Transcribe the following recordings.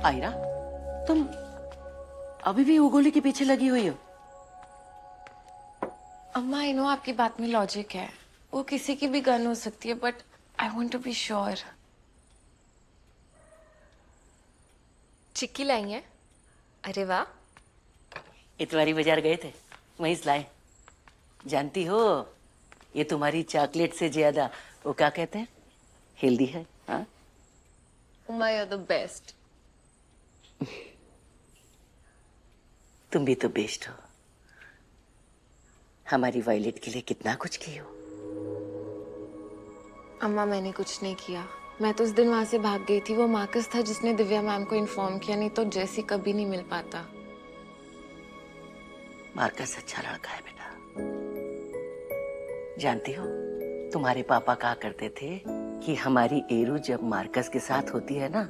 आयरा, तुम अभी भी उगोली के पीछे लगी हुई हो? अम्मा, आई नो आपकी बात में लॉजिक है, वो किसी की भी गन हो सकती है, but I want to be sure. चिक्की लाई है? अरे वाह। इतवारी बाजार गए थे, वहीं से लाए। जानती हो, ये तुम्हारी चॉकलेट से ज्यादा वो क्या कहते हैं, हेल्दी है। हाँ, अम्मा यू आर द बेस्ट। तुम भी तो बेस्ट हो। हमारी वायलेट के लिए कितना कुछ की हो। अम्मा, मैंने कुछ नहीं किया। मैं तो उस दिन वहां से भाग गई थी। वो मार्कस था जिसने दिव्या मैम को इन्फॉर्म किया, नहीं तो जैसी कभी नहीं मिल पाता। मार्कस अच्छा लड़का है बेटा। जानती हो, तुम्हारे पापा कहा करते थे कि हमारी एरू जब मार्कस के साथ होती है ना,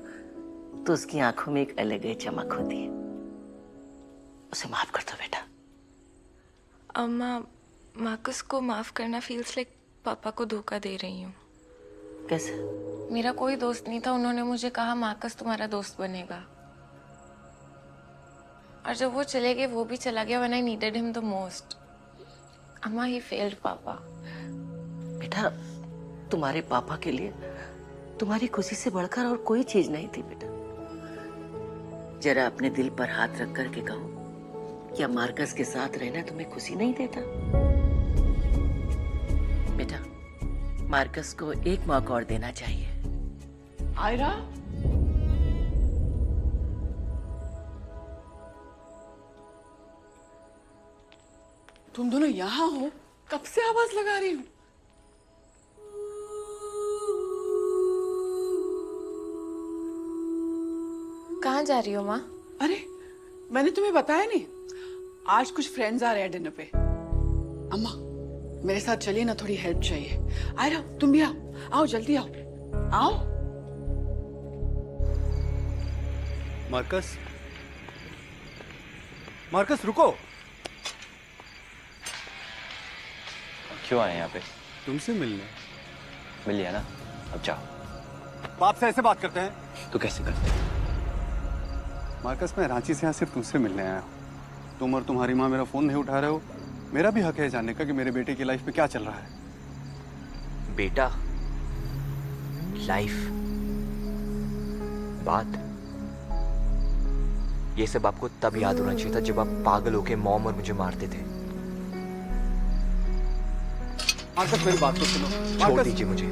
तो उसकी आंखों में एक अलग ही चमक होती है। उसे माफ कर दो बेटा। अम्मा, मार्कस को माफ करना फील्स लाइक पापा को धोखा दे रही हूँ। कैसे? मेरा कोई दोस्त नहीं था, उन्होंने मुझे कहा मार्कस तुम्हारा दोस्त बनेगा, और जब वो चले गए वो भी चला गया when I needed him the most. अम्मा, ही फेल्ड पापा। बेटा, तुम्हारे पापा के लिए तुम्हारी खुशी से बढ़कर और कोई चीज नहीं थी बेटा। जरा अपने दिल पर हाथ रख कर के कहो, क्या मार्कस के साथ रहना तुम्हें खुशी नहीं देता? बेटा, मार्कस को एक मौका और देना चाहिए। आयरा, तुम दोनों यहाँ हो? कब से आवाज लगा रही हूँ। कहाँ जा रही हो माँ? अरे, मैंने तुम्हें बताया नहीं, आज कुछ फ्रेंड्स आ रहे हैं डिनर पे। अम्मा, मेरे साथ चलिए ना, थोड़ी हेल्प चाहिए। आयरा, तुम भी आओ, आओ जल्दी आओ, आओ। मार्कस, मार्कस रुको। क्यों आए यहाँ पे? तुमसे मिलने। मिल लिया ना, अब जाओ। बाप से ऐसे बात करते हैं? तो कैसे करते हैं? मार्कस, मैं रांची से यहाँ सिर्फ तुमसे मिलने आया हूँ। तुम और तुम्हारी माँ मेरा फोन नहीं उठा रहे हो। मेरा भी हक है जानने का कि मेरे बेटे की लाइफ में क्या चल रहा है। बेटा, लाइफ, बात, ये सब आपको तब याद होना चाहिए था जब आप पागल होके मॉम और मुझे मारते थे। मार्कस, मेरी बात तो सुनो। छोड़ दीजिए मुझे,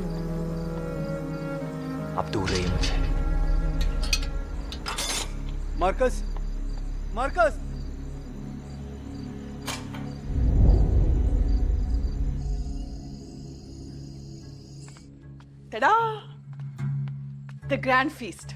आप दूर रहिए मुझसे। Marcus, Marcus. tada! The grand feast.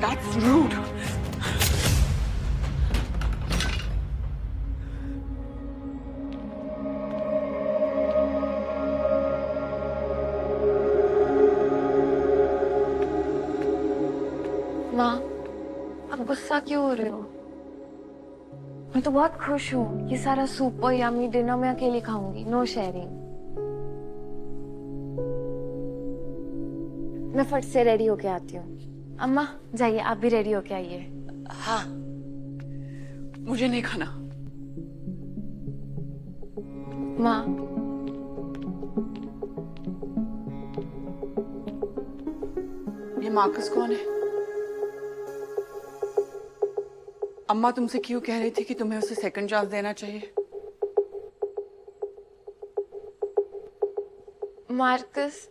That's rude. माँ, आप गुस्सा क्यों हो रहे हो? मैं तो बहुत खुश हूँ। ये सारा सूप और यम्मी डिनर मैं अकेली खाऊंगी, नो शेयरिंग। मैं फट से रेडी होके आती हूँ। अम्मा, जाइए आप भी रेडी होके आइए। हाँ, मुझे नहीं खाना। माँ, ये मार्कस कौन है? अम्मा तुमसे क्यों कह रही थी कि तुम्हें उसे सेकंड चांस देना चाहिए? मार्कस,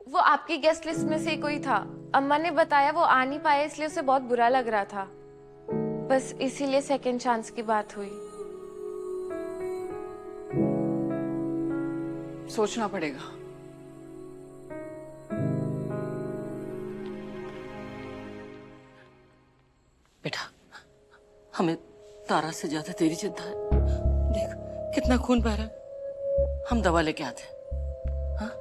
वो आपकी गेस्ट लिस्ट में से कोई था। अम्मा ने बताया वो आ नहीं पाया, इसलिए उसे बहुत बुरा लग रहा था। बस इसीलिए सेकंड चांस की बात हुई। सोचना पड़ेगा। बेटा, हमें तारा से ज्यादा तेरी चिंता है। देख कितना खून बह रहा है। हम दवा लेके आते हैं। हाँ?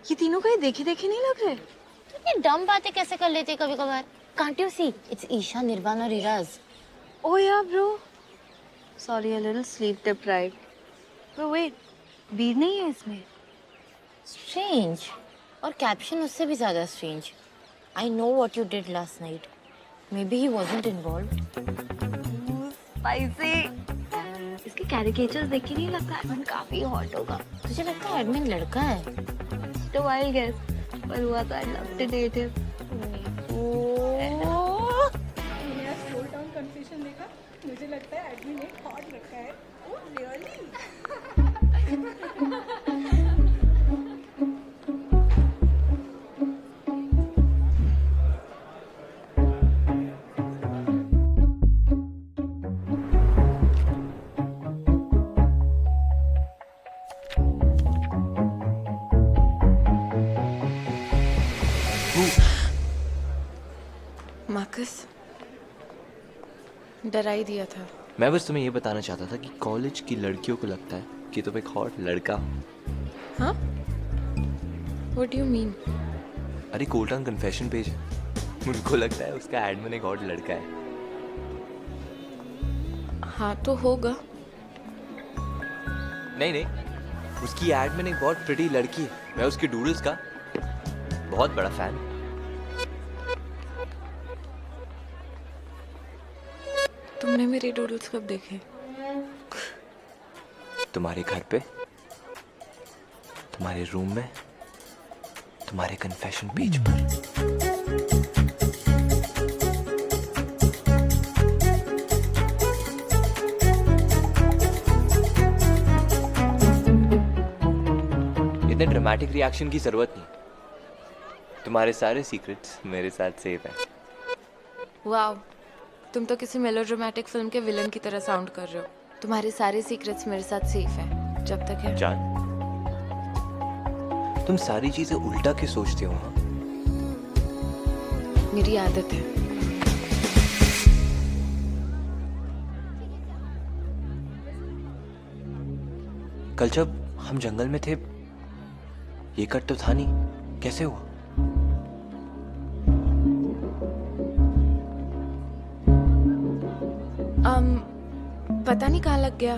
ये तीनों कहीं देखे देखे नहीं लग रहे। ये डम बातें कैसे कर लेते कभी कभार? Can't you see? It's Isha, Nirvana, Riraz. Oh yeah, bro. Sorry, a little sleep deprived. But wait, वीर नहीं है इसमें। Strange. और कैप्शन उससे भी ज्यादा strange. I know what you did last night. Maybe he wasn't involved. Spicy. इसके caricatures देख के नहीं लगता एडमिन काफी हॉट होगा। तुझे लगता है एडमिन लड़का है? तो वाइल्ड गेस, पर हुआ तो I love to date him. मुझे लगता है एडमिन ने हॉट रखा है। Oh really? मार्कस, डरा ही दिया था। मैं बस तुम्हें ये बताना चाहता था कि कॉलेज की लड़कियों को लगता है कि तुम एक हॉट लड़का हो। हाँ? What do you mean? अरे कोल्टन कन्फेशन पेज है, उनको लगता है उसका एडमिन एक हॉट लड़का है। हाँ तो होगा। नहीं नहीं, उसकी एडमिन एक बहुत प्रिटी लड़की है। मैं उसके डूडल्स का बहुत बड़ा फैन हूँ। तुमने मेरे डूडल्स कब देखे? तुम्हारे घर पे, तुम्हारे रूम में, तुम्हारे कन्फेशन पेज पर। इतने ड्रामेटिक रिएक्शन की जरूरत नहीं। तुम्हारे सारे सीक्रेट्स मेरे साथ सेफ हैं। वाओ, तुम तो किसी मेलोड्रामेटिक फिल्म के विलन की तरह साउंड कर रहे हो। तुम्हारे सारे सीक्रेट्स मेरे साथ सेफ हैं, जब तक है। जान, तुम सारी चीजें उल्टा क्यों सोचते हो? हाँ? मेरी आदत है। कल जब हम जंगल में थे, ये कट तो था नहीं, कैसे हुआ? पता नहीं कहाँ लग गया।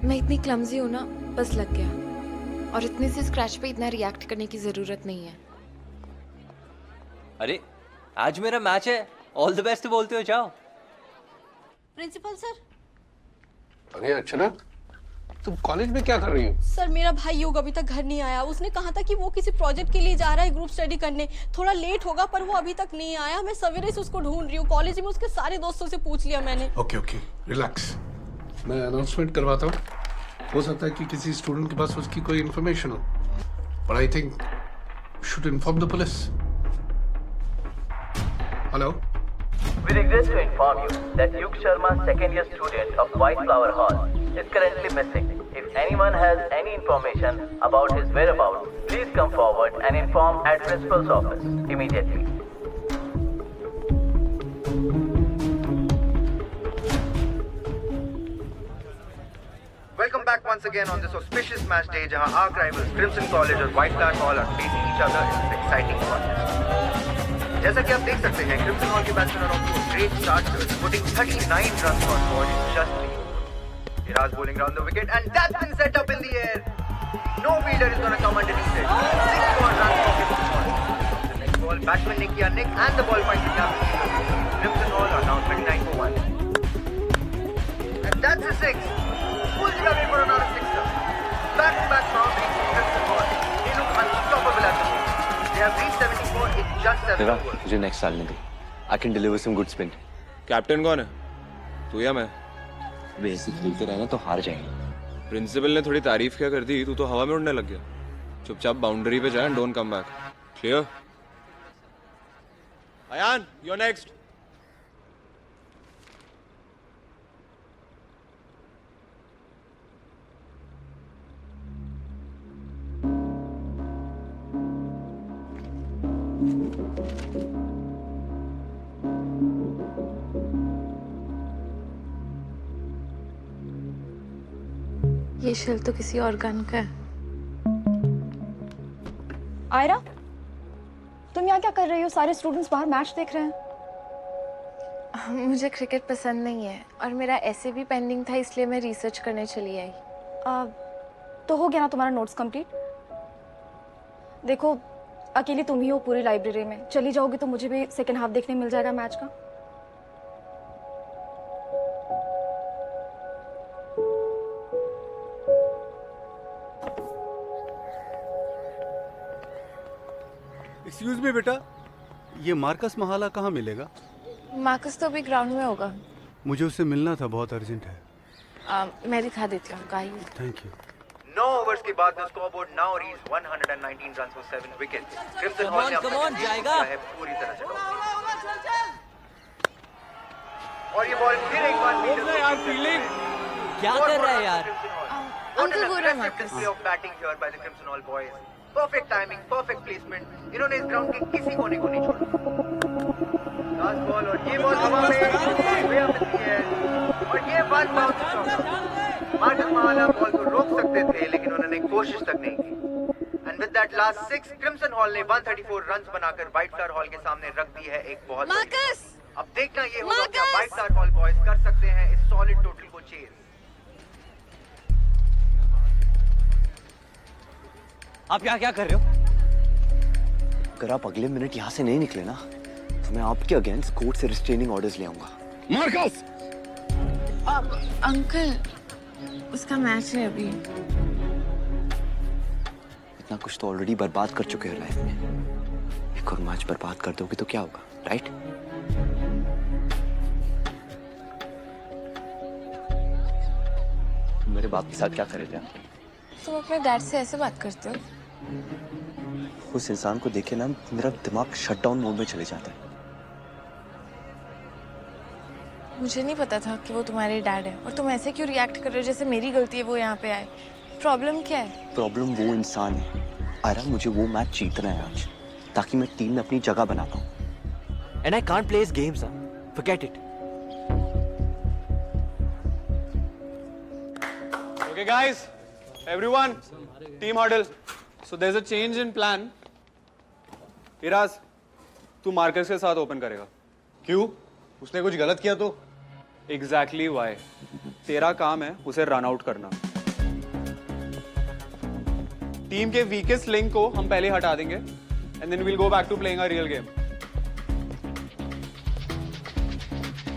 मैं इतनी क्लमजी हूँ ना, बस लग गया। और इतने से स्क्रैच पे इतना रिएक्ट करने की जरूरत नहीं है। अरे आज मेरा मैच है, ऑल द बेस्ट बोलते हो, जाओ। Principal sir. अरे अर्चना, तुम कॉलेज में क्या कर रही हो? सर मेरा भाई योग अभी तक घर नहीं आया। उसने कहा था कि वो किसी प्रोजेक्ट के लिए जा रहा है, ग्रुप स्टडी करने। थोड़ा लेट होगा, पर वो अभी तक नहीं आया। मैं सवेरे से उसको ढूंढ रही हूँ। कॉलेज में उसके सारे दोस्तों से पूछ लिया मैंने। Okay okay, relax. मैं अनाउंसमेंट करवाता हूँ। हो सकता है कि किसी स्टूडेंट के पास उसकी कोई इन्फॉर्मेशन हो, but I think should inform the police. Hello. We regret to inform you that Yug Sharma, second year student of White Flower Hall, is currently missing. If anyone has any information about his whereabouts, please come forward and inform at principal's office immediately. Welcome back once again on this auspicious match day, जहां arch rivals Crimson College और White Flower Hall are facing each other in this exciting contest. जैसा कि आप देख सकते हैं, Crimson Hall के batsman are off to a great start, putting 39 runs on board in just 3 overs. Iraz bowling round the wicket, and that's been set up in the air. No fielder is going to come underneath it. 6 more runs for Crimson Hall. The next ball, batsman ने किया nick, and the ball finds the gap. Crimson Hall are now 29 for 1. And that's a 6. Pulls it away for another sixer. Back-to-back boundaries for Crimson Hall. They look unstoppable at the moment. They have reached 74 in just 7 overs. मुझे next साल नहीं दे। I can deliver some good spin. Captain कौन है, तू या मैं? वे ऐसे खेलते रहना तो हार जाएंगे। प्रिंसिपल ने थोड़ी तारीफ क्या कर दी, तू तो हवा में उड़ने लग गया। चुपचाप बाउंड्री पे जाए, don't come back. Clear? Ayaan, you're next. ये शेल तो किसी और गन का है। आयरा, तुम यहाँ क्या कर रही हो? सारे स्टूडेंट्स बाहर मैच देख रहे हैं। मुझे क्रिकेट पसंद नहीं है और मेरा ऐसे भी पेंडिंग था, इसलिए मैं रिसर्च करने चली आई। तो हो गया ना तुम्हारा नोट्स कंप्लीट? देखो, अकेली तुम ही हो पूरी लाइब्रेरी में, चली जाओगी तो मुझे भी सेकेंड हाफ देखने मिल जाएगा मैच का। एक्सक्यूज मी बेटा, ये मार्कस महाला कहाँ मिलेगा? मार्कस तो अभी ग्राउंड में होगा। मुझे उससे मिलना था, बहुत अर्जेंट है। मैं दिखा देती हूँ, कहीं। Thank you. 9 ओवर्स के बाद the scoreboard now reads 119 runs for 7 wickets. Crimson hall ने अपना जाएगा है पूरी तरह से। और ये बॉल फिर एक बार यार फील्डिंग क्या कर रहा है यार? अंकल बोल रहा है Marcus. Display of batting here by the crimson hall boys. Perfect timing, perfect placement, इन्होंने इस ग्राउंड के किसी कोने को नहीं छोड़ा। लास्ट बॉल और ये बॉल हवा में way up in the air और ये one bounce shot. Marcus Mahala ball को रोक सकते थे लेकिन उन्होंने कोशिश तक नहीं की। And with that last 6 crimson hall ने 134 रन्स बनाकर व्हाइट स्टार हॉल के सामने रख दी है एक बहुत। मार्कस! अब देखना ये होगा क्या व्हाइट स्टार हॉल बॉयज कर सकते हैं इस सॉलिड टोटल को चेज। आप यहाँ क्या कर रहे हो? अगर आप अगले मिनट यहाँ से नहीं निकले ना तो मैं आपके अगेंस्ट कोर्ट से रिस्ट्रेनिंग ऑर्डर्स ले आऊंगा। मार्कस! अंकल, उसका मैच है अभी। इतना कुछ तो ऑलरेडी बर्बाद कर चुके हो लाइफ में, एक और मैच बर्बाद कर दोगे तो क्या होगा, राइट? मेरे बाप के साथ क्या करे थे? तुम अपने डैड से ऐसे बात करते हो? उस इंसान को देखे ना मेरा दिमाग शटडाउन मोड में चले जाता है। मुझे नहीं पता था कि वो तुम्हारे डैड है और तुम ऐसे क्यों रिएक्ट कर रहे हो जैसे मेरी गलती है वो यहाँ पे आए। प्रॉब्लम क्या है? प्रॉब्लम वो इंसान है आयरा, मुझे वो मैच जीतना है आज ताकि मैं टीम में अपनी जगह बना पाऊँ। And I can't play this games, forget it. Okay guys, everyone, team huddle. So there's a change in plan. Ira's, तू मार्कस के साथ ओपन करेगा। क्यों? उसने कुछ गलत किया तो? Exactly why? तेरा काम है उसे रन आउट करना। टीम के वीकेस्ट लिंक को हम पहले हटा देंगे and then we'll go back to playing our real game.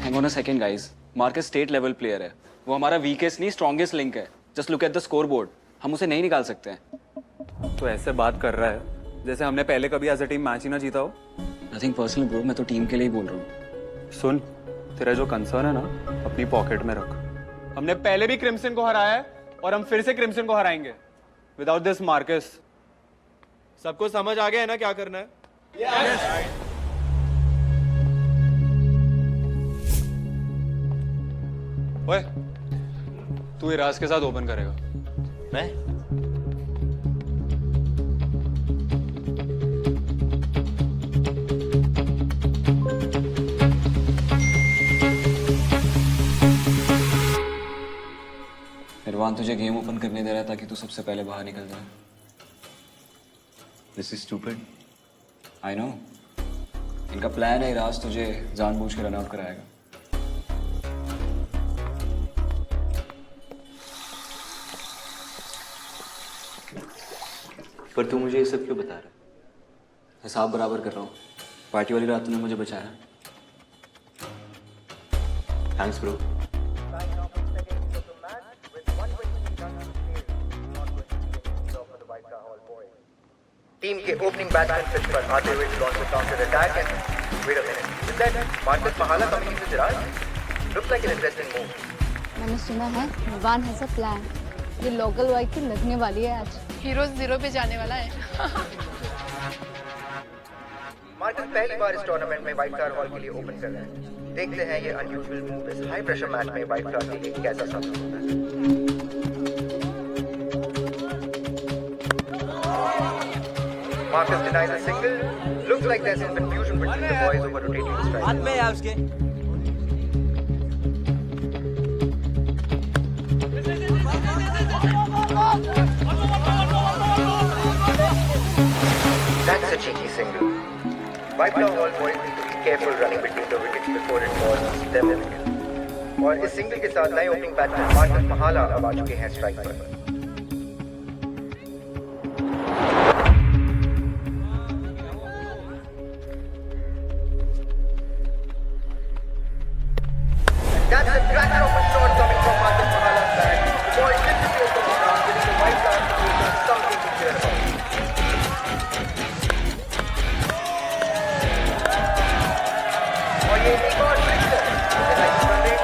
Hang on a second guys, Marcus state level player है, वो हमारा वीकेस्ट नहीं स्ट्रॉन्गेस्ट लिंक है। Just look at the score board, हम उसे नहीं निकाल सकते हैं। तो ऐसे बात कर रहा है जैसे हमने पहले कभी एज अ टीम मैच ही ना जीता हो। नथिंग पर्सनल ब्रो, मैं तो टीम के लिए ही बोल रहा हूँ। सुन, तेरा जो कंसर्न है ना अपनी पॉकेट में रख। हमने पहले भी क्रिम्सन को हराया है और हम फिर से क्रिम्सन को हराएंगे विदाउट दिस मार्कस। सबको समझ आ गया है ना क्या करना है? yes. ओए, तू इराज के साथ ओपन करेगा। मैं? इरवान तुझे गेम ओपन करने दे रहा है ताकि तू सबसे पहले बाहर निकल जाए। This is stupid, I know. इनका प्लान है इराज तुझे जानबूझ के रन आउट कराएगा। पर तू मुझे ये सब क्यों बता रहा है? हिसाब बराबर कर रहा हूँ। पार्टी वाली रात तूने मुझे बचाया। Thanks bro. टीम के ओपनिंग बैट्समैन पिच पर आते हुए launch the counter attack and wait a minute, is that Marcus Mahala coming into the Raj? Looks like an interesting move. मैंने सुना है निर्वाण हैज अ प्लान। ये लोकल वाइफ की लगने वाली है आज। हीरो 0 पे जाने वाला है। मार्कस पहली बार इस टूर्नामेंट में व्हाइट फ्लावर हॉल के लिए ओपन कर रहे हैं। देखते हैं ये अनयूजुअल मूव इस हाई प्रेशर मैच में व्हाइट फ्लावर के लिए कैसा साबित होता है। Marcus denies a single. Looks like there's some confusion between the boys over rotating the strike. हाथ में है उसके. That's a cheeky single. White Flower Hall boys need to be careful running between the wickets before it falls them a wicket. और इस single के साथ नए opening batsman Marcus महाला अब आ चुके हैं स्ट्राइक पर. That's a cracker of a shot coming from Marcus Mahala's bat. The ball disappears from the ground, giving the White Flower creation something to cheer about. और ये एक और ट्रिक है.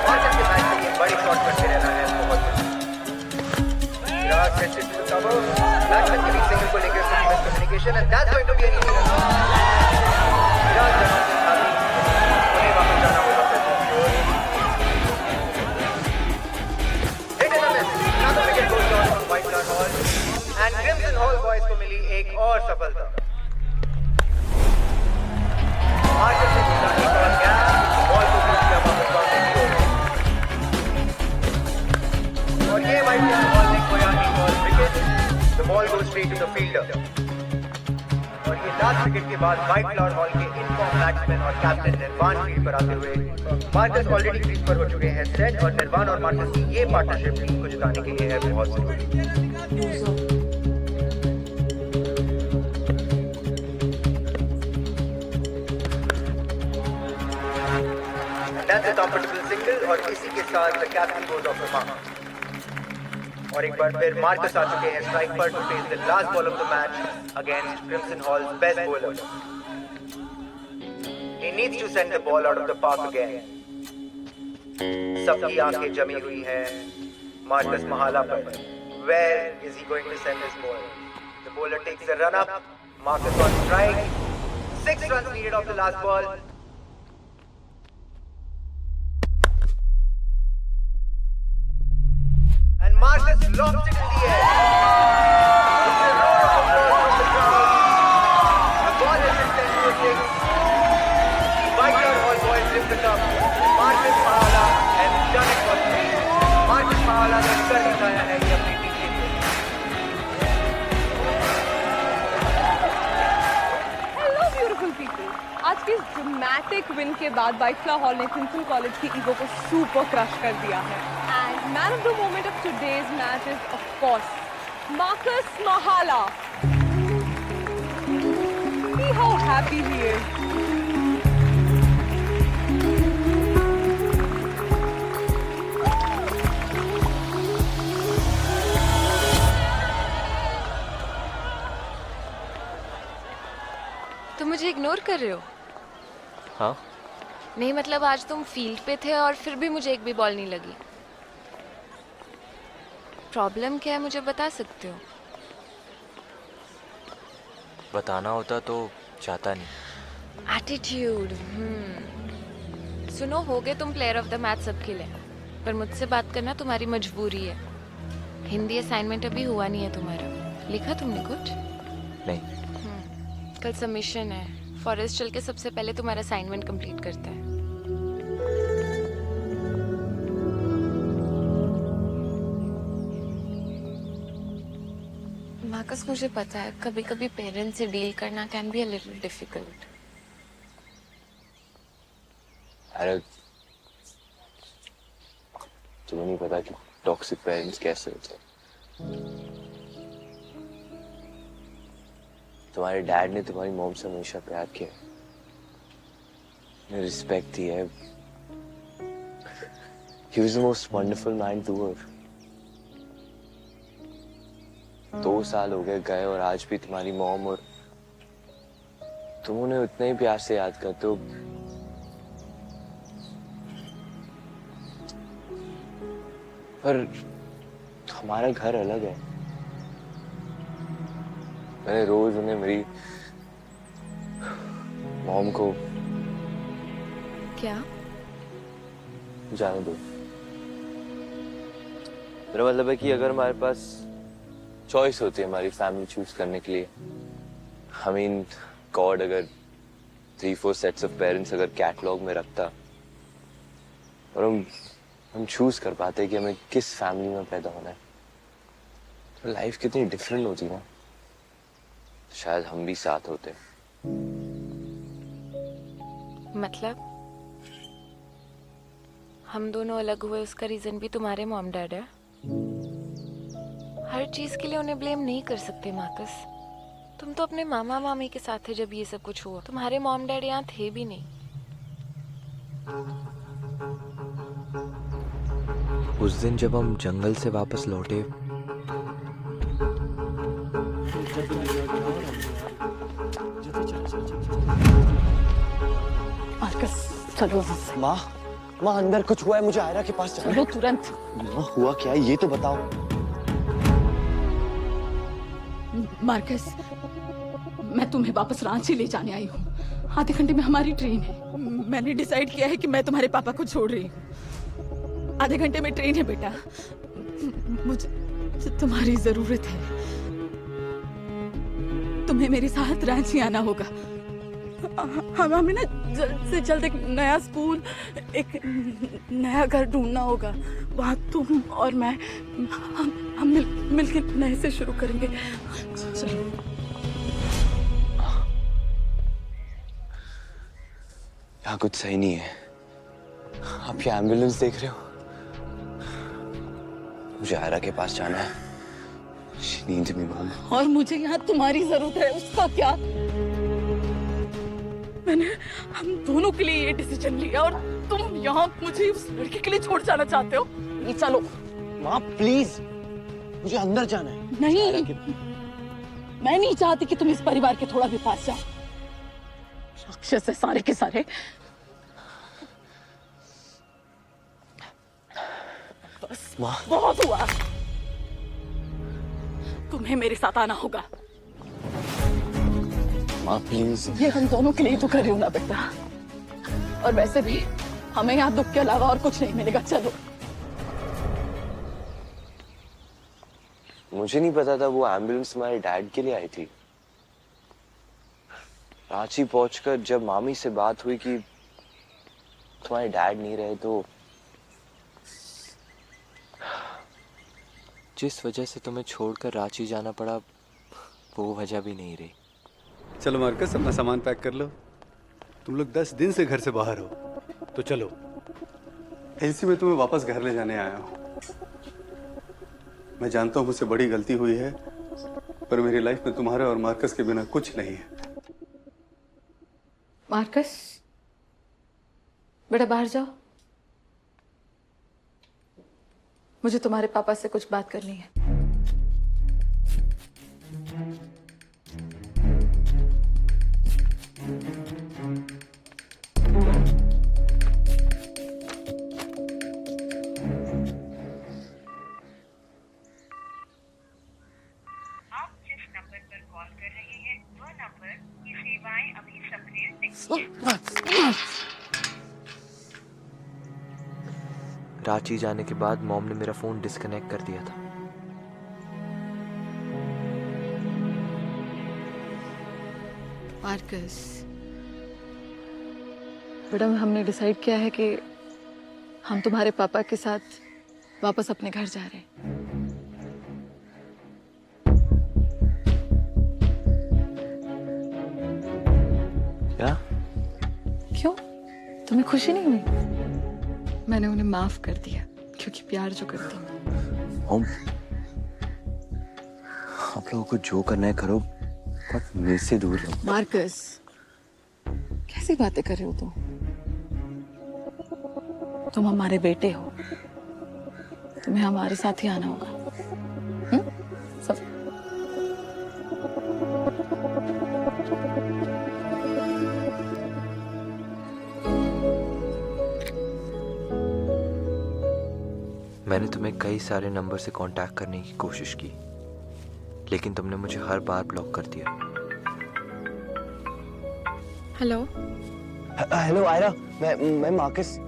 मार्कस के बैट से ये बड़ी शॉट करते रहना है बहुत जरूरी. Virat gets into the cover. Batsman के बीच सिंगल को लेकर some miscommunication and that's going to be an easy run. Virat जहाँ से खाली उन्हें वापस जाना होगा प्रथम की ओर. Another wicket goes down from White Flower Hall and Crimson Hall boys को मिली एक और सफलता. मार्कस ने मिला एक और गैप, बॉल को बीच किया वापस बाउंड्री की ओर. और ये White Flower Hall ने खोया एक और wicket. The ball goes straight to the fielder. और ये लास्ट विकेट के बाद White Flower Hall के इनफॉर्म बैट्समैन और कैप्टन निर्वाण फील्ड पर आते हुए मार्कस ऑलरेडी क्रीज पर हो चुके हैं सेट और निर्वाण और मार्कस की ये पार्टनरशिप टीम को जिताने के लिए है बहुत जरूरी. That's a comfortable single और इसी के साथ the captain goes off the mark. और एक बार फिर मार्कस आ चुके हैं स्ट्राइक पर to face the last ball of the match against Crimson Hall's best bowler. He needs to send the ball out of the park again. सबकी आंखें जमी हुई हैं मार्कस महाला पर. Where is he going to send his ball? The bowler takes the run up. Marcus on strike. 6 runs needed off the last ball. And Marcus locked it in the air. It's a roar of applause from the crowd. The ball has been sent to a 6. White Flower Hall boys lift the cup. Marcus Mahala has done it for 3. Marcus Mahala ने कर दिखाया है ये अपनी team के लिए. Hello beautiful people, आज की इस ड्रामेटिक विन के बाद व्हाइट फ्लावर हॉल ने क्रिम्सन कॉलेज की ईगो को सुपर क्रश कर दिया है. And man of the moment of today's match is of course Marcus Mahala. See how happy he is. तुम मुझे इग्नोर कर रहे हो? हाँ. नहीं मतलब आज तुम फील्ड पे थे और फिर भी मुझे एक भी बॉल नहीं लगी. प्रॉब्लम क्या है मुझे बता सकते हो? बताना होता तो चाहता नहीं. एटीट्यूड. सुनो, हो गए तुम प्लेयर ऑफ द मैच सबके लिए, पर मुझसे बात करना तुम्हारी मजबूरी है. हिंदी असाइनमेंट अभी हुआ नहीं है तुम्हारा. लिखा तुमने कुछ? नहीं. कल सबमिशन है. फॉरेस्ट चल के सबसे पहले तुम्हारा असाइनमेंट कंप्लीट करता है. मार्कस, मुझे पता है कभी कभी पेरेंट्स से डील करना can be a little difficult. अरे तुम्हें नहीं पता कि टॉक्सिक पेरेंट्स कैसे होते हैं. तुम्हारे डैड ने तुम्हारी मॉम से हमेशा प्यार किया, रिस्पेक्ट दी है. He was the most wonderful man to her. 2 साल हो गए और आज भी तुम्हारी मॉम और तुम उन्हें उतने ही प्यार से याद करते हो. पर हमारा घर अलग है। मैंने रोज उन्हें मेरी मॉम को क्या? जाने दो। मेरा मतलब है कि अगर हमारे पास चॉइस होती है हमारी फैमिली चूज करने के लिए, आई मीन गॉड अगर 3-4 सेट्स ऑफ पेरेंट्स अगर कैटलॉग में रखता और हम चूज कर पाते कि हमें किस फैमिली में पैदा होना है, तो लाइफ कितनी डिफरेंट होती ना। शायद हम भी साथ होते। मतलब हम दोनों अलग हुए उसका रीजन भी तुम्हारे मॉम डैड है? हर चीज के लिए उन्हें ब्लेम नहीं कर सकते मार्कस। तुम तो अपने मामा मामी के साथ थे जब ये सब कुछ हुआ। तुम्हारे मॉम डैड यहाँ थे भी नहीं। उस दिन जब हम जंगल से वापस लौटे, मार्कस चलो। माँ अंदर कुछ हुआ है, मुझे आयरा के पास जाना है। चलो तुरंत। माँ हुआ क्या है ये तो बताओ। मार्कस, मैं तुम्हें वापस रांची ले जाने आई हूँ। आधे घंटे में हमारी ट्रेन है। मैंने डिसाइड किया है कि मैं तुम्हारे पापा को छोड़ रही हूँ। आधे घंटे में ट्रेन है बेटा। मुझे तुम्हारी जरूरत है। तुम्हें मेरे साथ रांची आना होगा। हमें ना जल्द से जल्द एक नया स्कूल, एक नया घर ढूंढना होगा। वहाँ तुम और मैं हम मिलके नए से शुरू करेंगे। चलो। यहाँ कुछ सही नहीं है। आप ये एम्बुलेंस देख रहे हो? मुझे आयरा के पास जाना है। She needs me, Mom. और मुझे यहाँ तुम्हारी जरूरत है। उसका क्या? मैंने हम दोनों के लिए ये डिसीजन लिया और तुम यहाँ मुझे उस लड़के के लिए छोड़ जाना चाहते हो? ये चलो। माँ प्लीज, मुझे अंदर जाना है। नहीं, मैं नहीं चाहती कि तुम इस परिवार के थोड़ा भी पास जाओ। राक्षस है सारे के सारे। बस बहुत हुआ। तुम्हें मेरे साथ आना होगा। माँ प्लीज। ये हम दोनों के लिए तो कर रही हूँ ना बेटा। और वैसे भी हमें यहाँ दुख के अलावा और कुछ नहीं मिलेगा। चलो। मुझे नहीं पता था वो एम्बुलेंस हमारे डैड के लिए आई थी। रांची पहुंचकर जब मामी से बात हुई कि तुम्हारे डैड नहीं रहे, तो जिस वजह से तुम्हें छोड़कर रांची जाना पड़ा वो वजह भी नहीं रही। चलो मार्कस, अपना सामान पैक कर लो। तुम लोग 10 दिन से घर से बाहर हो, तो चलो। ऐसी में तुम्हें वापस घर ले जाने आया हूँ। मैं जानता हूँ मुझसे बड़ी गलती हुई है, पर मेरी लाइफ में तुम्हारे और मार्कस के बिना कुछ नहीं है। मार्कस, बेटा बाहर जाओ। मुझे तुम्हारे पापा से कुछ बात करनी है। रांची जाने के बाद मॉम ने मेरा फोन डिस्कनेक्ट कर दिया था। मार्कस, बेटा हमने डिसाइड किया है कि हम तुम्हारे पापा के साथ वापस अपने घर जा रहे हैं। क्या? क्यों? तुम्हें खुशी नहीं हुई? मैंने उन्हें माफ कर दिया क्योंकि प्यार जो करती हूँ। मॉम, आप लोगों को जो करना है करो, बट मेरे से दूर रहो। मार्कस, कैसी बातें कर रहे हो तुम? तुम हमारे बेटे हो। तुम्हें हमारे साथ ही आना होगा। सब मैंने तुम्हें कई सारे नंबर से कांटेक्ट करने की कोशिश की, लेकिन तुमने मुझे हर बार ब्लॉक कर दिया। हेलो हेलो आयरा, मैं मार्कस।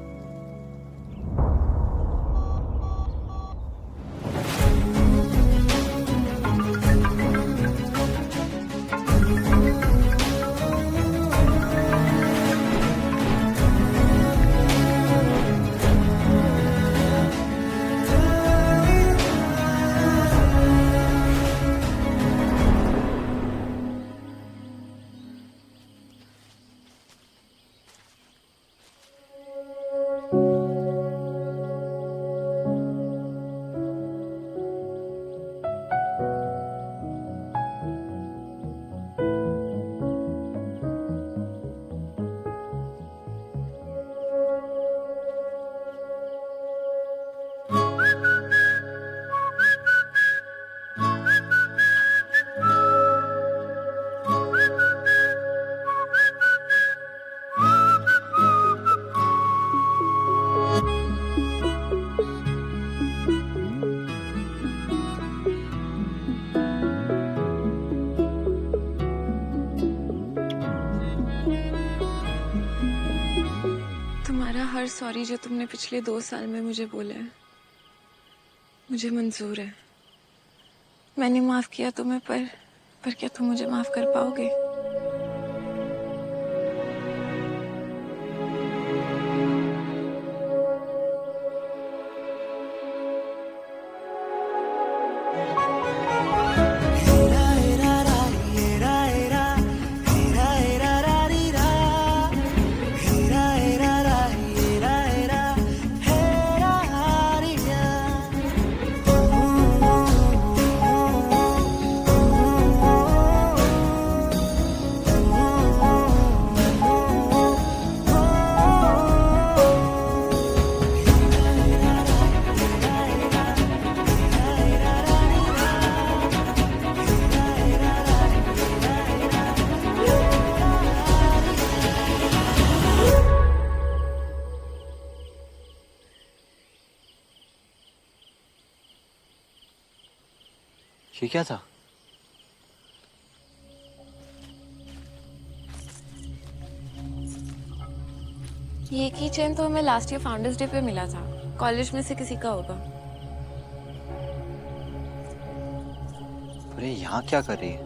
तुम्हारा हर सॉरी जो तुमने पिछले 2 साल में मुझे बोला है, मुझे मंजूर है। मैंने माफ किया तुम्हें, पर क्या तुम मुझे माफ कर पाओगे? ये क्या था? ये की चेन तो हमें लास्ट ईयर फाउंडर्स डे पे मिला था। कॉलेज में से किसी का होगा। अरे यहाँ क्या कर रही है?